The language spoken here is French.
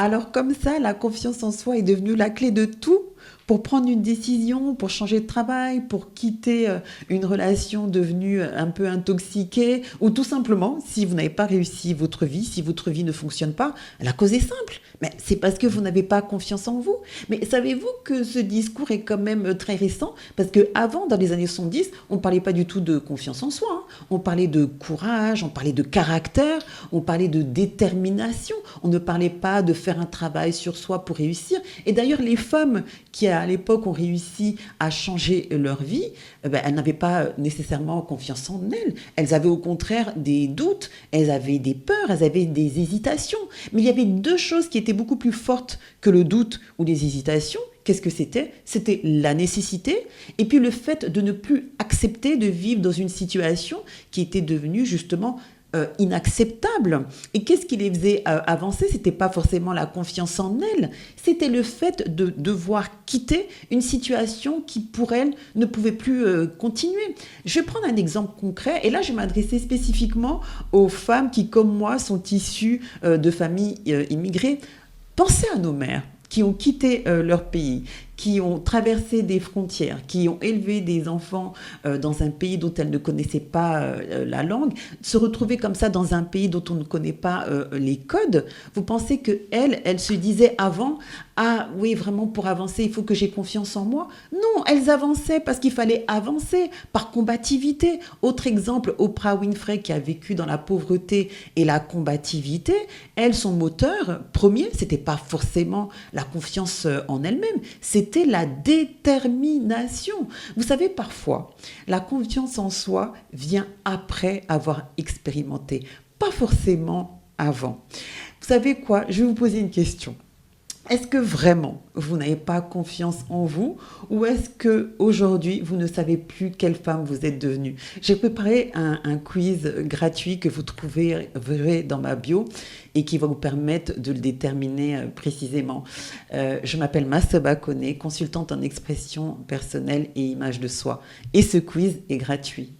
Alors comme ça, la confiance en soi est devenue la clé de tout pour prendre une décision, pour changer de travail, pour quitter une relation devenue un peu intoxiquée, ou tout simplement, si vous n'avez pas réussi votre vie, si votre vie ne fonctionne pas, la cause est simple. Mais c'est parce que vous n'avez pas confiance en vous. Mais savez-vous que ce discours est quand même très récent? Parce qu'avant, dans les années 70, on ne parlait pas du tout de confiance en soi, hein. On parlait de courage, on parlait de caractère, on parlait de détermination. On ne parlait pas de faire un travail sur soi pour réussir. Et d'ailleurs, les femmes qui, à l'époque, ont réussi à changer leur vie, elles n'avaient pas nécessairement confiance en elles. Elles avaient au contraire des doutes, elles avaient des peurs, elles avaient des hésitations. Mais il y avait deux choses qui étaient beaucoup plus fortes que le doute ou les hésitations. Qu'est-ce que c'était? C'était la nécessité et puis le fait de ne plus accepter de vivre dans une situation qui était devenue justement inacceptable. Et qu'est-ce qui les faisait avancer? C'était pas forcément la confiance en elles, c'était le fait de devoir quitter une situation qui pour elles ne pouvait plus continuer. Je vais prendre un exemple concret et là je vais m'adresser spécifiquement aux femmes qui comme moi sont issues de familles immigrées. Pensez à nos mères qui ont quitté leur pays, qui ont traversé des frontières, qui ont élevé des enfants dans un pays dont elles ne connaissaient pas la langue, se retrouver comme ça dans un pays dont on ne connaît pas les codes, vous pensez qu'elles se disaient avant, ah oui, vraiment pour avancer, il faut que j'ai confiance en moi? Non, elles avançaient parce qu'il fallait avancer par combativité. Autre exemple, Oprah Winfrey qui a vécu dans la pauvreté et la combativité, elle, son moteur premier, c'était pas forcément la confiance en elle-même, c'était la détermination. Vous savez, parfois, la confiance en soi vient après avoir expérimenté, pas forcément avant. Vous savez quoi? Je vais vous poser une question. Est-ce que vraiment vous n'avez pas confiance en vous ou est-ce que aujourd'hui vous ne savez plus quelle femme vous êtes devenue? J'ai préparé un quiz gratuit que vous trouverez dans ma bio et qui va vous permettre de le déterminer précisément. Je m'appelle Massoba Koné, consultante en expression personnelle et image de soi. Et ce quiz est gratuit.